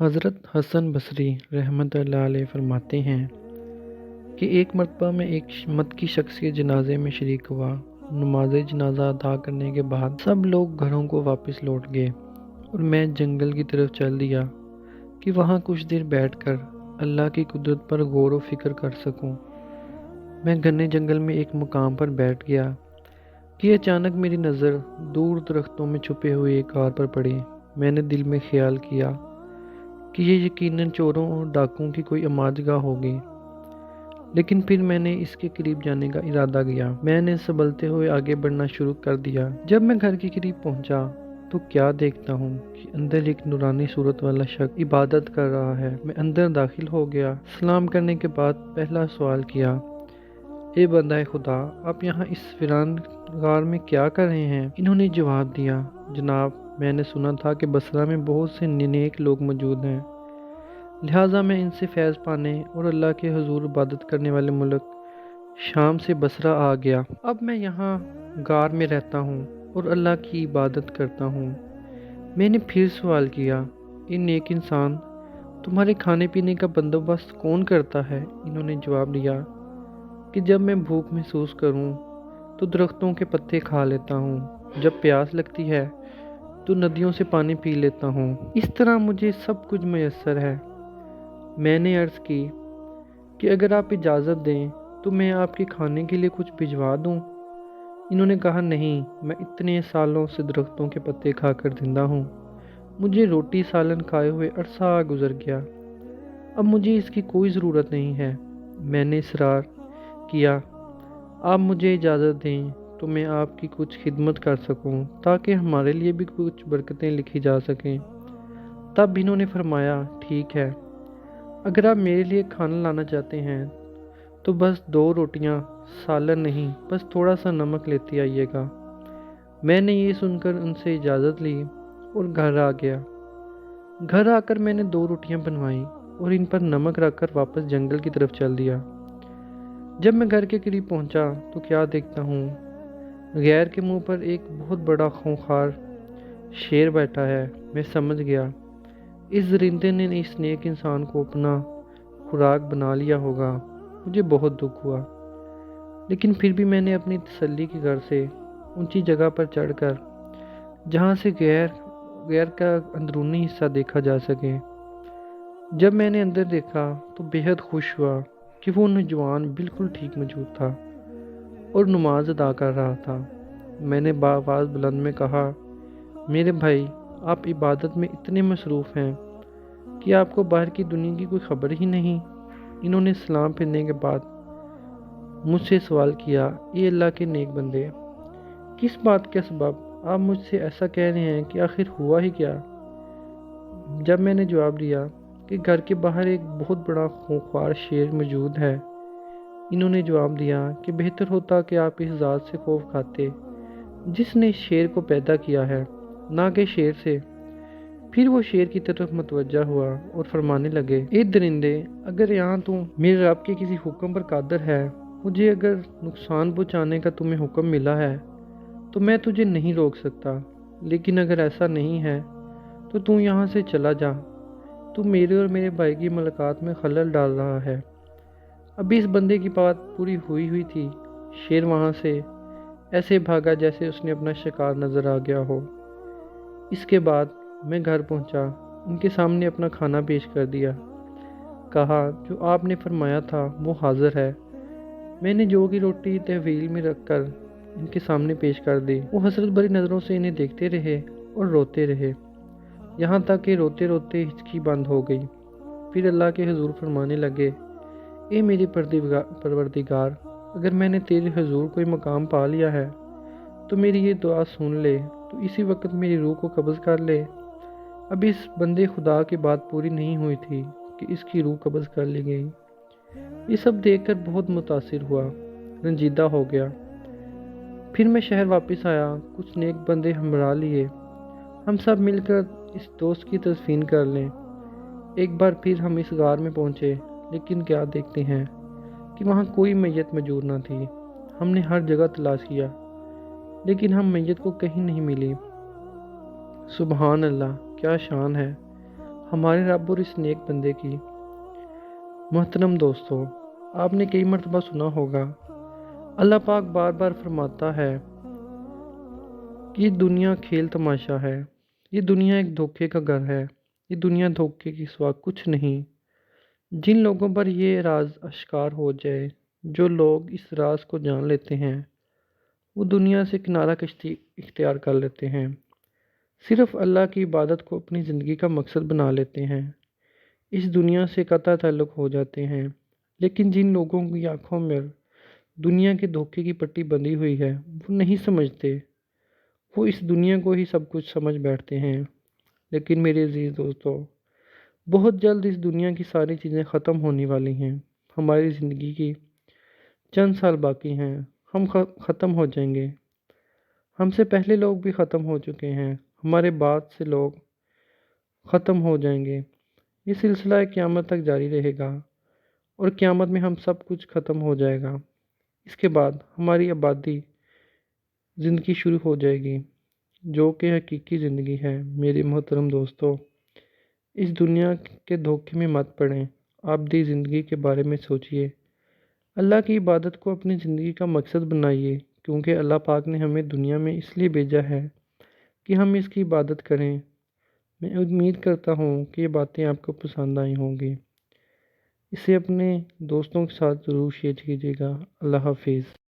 حضرت حسن بصری رحمۃ اللہ علیہ فرماتے ہیں کہ ایک مرتبہ میں ایک مکی شخص کے جنازے میں شریک ہوا۔ نماز جنازہ ادا کرنے کے بعد سب لوگ گھروں کو واپس لوٹ گئے اور میں جنگل کی طرف چل دیا کہ وہاں کچھ دیر بیٹھ کر اللہ کی قدرت پر غور و فکر کر سکوں۔ میں گھنے جنگل میں ایک مقام پر بیٹھ گیا کہ اچانک میری نظر دور درختوں میں چھپے ہوئے ایک غار پر پڑی۔ میں نے دل میں خیال کیا کہ یہ یقیناً چوروں اور ڈاکوؤں کی کوئی اماج گاہ ہوگی، لیکن پھر میں نے اس کے قریب جانے کا ارادہ کیا۔ میں نے سنبھلتے ہوئے آگے بڑھنا شروع کر دیا۔ جب میں گھر کے قریب پہنچا تو کیا دیکھتا ہوں کہ اندر ایک نورانی صورت والا شخص عبادت کر رہا ہے۔ میں اندر داخل ہو گیا۔ سلام کرنے کے بعد پہلا سوال کیا، اے بندہ خدا، آپ یہاں اس ویران غار میں کیا کر رہے ہیں؟ انہوں نے جواب دیا، جناب، میں نے سنا تھا کہ بصرہ میں بہت سے نیک لوگ موجود ہیں، لہٰذا میں ان سے فیض پانے اور اللہ کے حضور عبادت کرنے والے ملک شام سے بصرہ آ گیا۔ اب میں یہاں غار میں رہتا ہوں اور اللہ کی عبادت کرتا ہوں۔ میں نے پھر سوال کیا، اے نیک انسان، تمہارے کھانے پینے کا بندوبست کون کرتا ہے؟ انہوں نے جواب دیا کہ جب میں بھوک محسوس کروں تو درختوں کے پتے کھا لیتا ہوں، جب پیاس لگتی ہے تو ندیوں سے پانی پی لیتا ہوں، اس طرح مجھے سب کچھ میسر ہے۔ میں نے عرض کی کہ اگر آپ اجازت دیں تو میں آپ کے کھانے کے لیے کچھ بھجوا دوں؟ انہوں نے کہا، نہیں، میں اتنے سالوں سے درختوں کے پتے کھا کر زندہ ہوں، مجھے روٹی سالن کھائے ہوئے عرصہ گزر گیا، اب مجھے اس کی کوئی ضرورت نہیں ہے۔ میں نے اصرار کیا، آپ مجھے اجازت دیں تو میں آپ کی کچھ خدمت کر سکوں تاکہ ہمارے لیے بھی کچھ برکتیں لکھی جا سکیں۔ تب انہوں نے فرمایا، ٹھیک ہے، اگر آپ میرے لیے کھانا لانا چاہتے ہیں تو بس 2 روٹیاں، سالن نہیں، بس تھوڑا سا نمک لیتے آئیے گا۔ میں نے یہ سن کر ان سے اجازت لی اور گھر آ گیا۔ گھر آ کر میں نے 2 روٹیاں بنوائیں اور ان پر نمک رکھ کر واپس جنگل کی طرف چل دیا۔ جب میں گھر کے قریب پہنچا تو کیا دیکھتا ہوں، غیر کے منہ پر ایک بہت بڑا خونخوار شیر بیٹھا ہے۔ میں سمجھ گیا اس درندے نے اس نیک انسان کو اپنا خوراک بنا لیا ہوگا۔ مجھے بہت دکھ ہوا، لیکن پھر بھی میں نے اپنی تسلی کے گھر سے اونچی جگہ پر چڑھ کر جہاں سے غیر کا اندرونی حصہ دیکھا جا سکے، جب میں نے اندر دیکھا تو بے حد خوش ہوا کہ وہ نوجوان بالکل ٹھیک موجود تھا اور نماز ادا کر رہا تھا۔ میں نے بآواز بلند میں کہا، میرے بھائی، آپ عبادت میں اتنے مصروف ہیں کہ آپ کو باہر کی دنیا کی کوئی خبر ہی نہیں۔ انہوں نے سلام پھرنے کے بعد مجھ سے سوال کیا، اے اللہ کے نیک بندے، کس بات کا سبب آپ مجھ سے ایسا کہہ رہے ہیں کہ آخر ہوا ہی کیا؟ جب میں نے جواب دیا کہ گھر کے باہر ایک بہت بڑا خونخوار شیر موجود ہے، انہوں نے جواب دیا کہ بہتر ہوتا کہ آپ اس ذات سے خوف کھاتے جس نے شیر کو پیدا کیا ہے، نہ کہ شیر سے۔ پھر وہ شیر کی طرف متوجہ ہوا اور فرمانے لگے، اے درندے، اگر یہاں تو میرے رب کے کسی حکم پر قادر ہے، مجھے اگر نقصان پہنچانے کا تمہیں حکم ملا ہے تو میں تجھے نہیں روک سکتا، لیکن اگر ایسا نہیں ہے تو یہاں سے چلا جا، تو میرے اور میرے بھائی کی ملاقات میں خلل ڈال رہا ہے۔ ابھی اس بندے کی بات پوری ہوئی تھی، شیر وہاں سے ایسے بھاگا جیسے اس نے اپنا شکار نظر آ گیا ہو۔ اس کے بعد میں گھر پہنچا، ان کے سامنے اپنا کھانا پیش کر دیا، کہا، جو آپ نے فرمایا تھا وہ حاضر ہے۔ میں نے جو کی روٹی تحویل میں رکھ کر ان کے سامنے پیش کر دی۔ وہ حسرت بھری نظروں سے انہیں دیکھتے رہے اور روتے رہے، یہاں تک کہ روتے روتے ہچکی بند ہو گئی۔ پھر اللہ کے حضور فرمانے لگے، اے میرے پروردگار، اگر میں نے تیرے حضور کوئی مقام پا لیا ہے تو میری یہ دعا سن لے، تو اسی وقت میری روح کو قبض کر لے۔ اب اس بندے خدا کی بات پوری نہیں ہوئی تھی کہ اس کی روح قبض کر لی گئی۔ یہ سب دیکھ کر بہت متاثر ہوا، رنجیدہ ہو گیا۔ پھر میں شہر واپس آیا، کچھ نیک بندے ہمراہ لیے، ہم سب مل کر اس دوست کی تدفین کر لیں۔ ایک بار پھر ہم اس غار میں پہنچے، لیکن کیا دیکھتے ہیں کہ وہاں کوئی میت موجود نہ تھی۔ ہم نے ہر جگہ تلاش کیا، لیکن ہم میت کو کہیں نہیں ملی۔ سبحان اللہ، کیا شان ہے! ہمارے رب اور اس نیک بندے کی۔ محترم دوستو، آپ نے کئی مرتبہ سنا ہوگا اللہ پاک بار بار فرماتا ہے کہ یہ دنیا کھیل تماشا ہے، یہ دنیا ایک دھوکے کا گھر ہے، یہ دنیا دھوکے کے سوا کچھ نہیں۔ جن لوگوں پر یہ راز اشکار ہو جائے، جو لوگ اس راز کو جان لیتے ہیں، وہ دنیا سے کنارہ کشی اختیار کر لیتے ہیں، صرف اللہ کی عبادت کو اپنی زندگی کا مقصد بنا لیتے ہیں، اس دنیا سے قطع تعلق ہو جاتے ہیں۔ لیکن جن لوگوں کی آنکھوں میں دنیا کے دھوکے کی پٹی بندھی ہوئی ہے، وہ نہیں سمجھتے، وہ اس دنیا کو ہی سب کچھ سمجھ بیٹھتے ہیں۔ لیکن میرے عزیز دوستو، بہت جلد اس دنیا کی ساری چیزیں ختم ہونے والی ہیں۔ ہماری زندگی کی چند سال باقی ہیں، ہم ختم ہو جائیں گے۔ ہم سے پہلے لوگ بھی ختم ہو چکے ہیں، ہمارے بعد سے لوگ ختم ہو جائیں گے۔ یہ سلسلہ قیامت تک جاری رہے گا، اور قیامت میں ہم سب کچھ ختم ہو جائے گا۔ اس کے بعد ہماری آبادی زندگی شروع ہو جائے گی، جو کہ حقیقی زندگی ہے۔ میرے محترم دوستو، اس دنیا کے دھوکے میں مت پڑیں، آبدی زندگی کے بارے میں سوچئے۔ اللہ کی عبادت کو اپنی زندگی کا مقصد بنائیے، کیونکہ اللہ پاک نے ہمیں دنیا میں اس لیے بھیجا ہے کہ ہم اس کی عبادت کریں۔ میں امید کرتا ہوں کہ یہ باتیں آپ کو پسند آئی ہوں گی۔ اسے اپنے دوستوں کے ساتھ ضرور شیئر کیجیے گا۔ اللہ حافظ۔